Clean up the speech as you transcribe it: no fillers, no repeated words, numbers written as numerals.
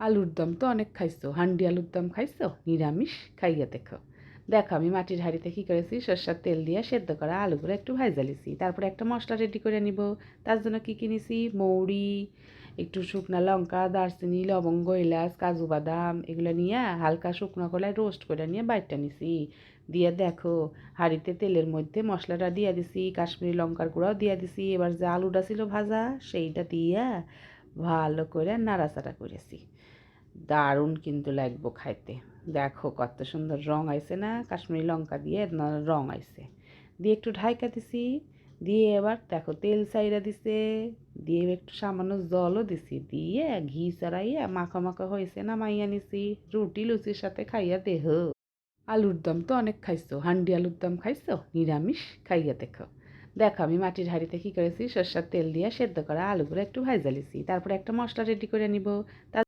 আলুর দম তো অনেক খাইছো, হান্ডি আলুর দম খাইছো? নিরামিষ খাইয়া দেখো। দেখো আমি মাটির হাঁড়িতে কী করেছি, সর্ষার তেল দিয়ে সেদ্ধ করা আলুগুলো একটু ভাজা লিছি। তারপরে একটা মশলা রেডি করে নিব। তার জন্য কী কী নিছি, মৌরি, একটু শুকনা লঙ্কা, দারচিনি, লবঙ্গ, এলাচ, কাজু বাদাম এগুলো নিয়ে হালকা শুকনো কলায় রোস্ট করে নিয়ে বাইটটা নিছি। দিয়ে দেখো হাঁড়িতে তেলের মধ্যে মশলাটা দিয়ে দিছি, কাশ্মীরি লঙ্কার গুঁড়াও দিয়ে দিছি। এবার যে আলুটা ছিল ভাজা সেইটা দিয়ে ভালো করে নাড়াচাড়া করেছি। দারুণ কিন্তু লাগবো খাইতে। দেখো কত সুন্দর রং আইছে না, কাশ্মীরি লঙ্কা দিয়ে রং আইছে। দিয়ে একটু ঢাইকা দিছি। দিয়ে এবার দেখো তেল ছাইড়া দিছে। দিয়ে একটু সামান্য জলও দিছি। দিয়ে ঘি চড়াইয়া মাখা মাখা হয়েছে না, মাইয়া নিছি। রুটি লুচির সাথে খাইয়া দেহ। আলুর দম তো অনেক খাইছো, হান্ডি আলুর দম খাইছো? নিরামিষ খাইয়া দেখো। দেখো আমি মাটির হাঁড়িতে কী করেছি, সর্ষার তেল দিয়ে সেদ্ধ করা আলুগুলো একটু ভাজা লিছি। তারপরে একটা মশলা রেডি করে নিব।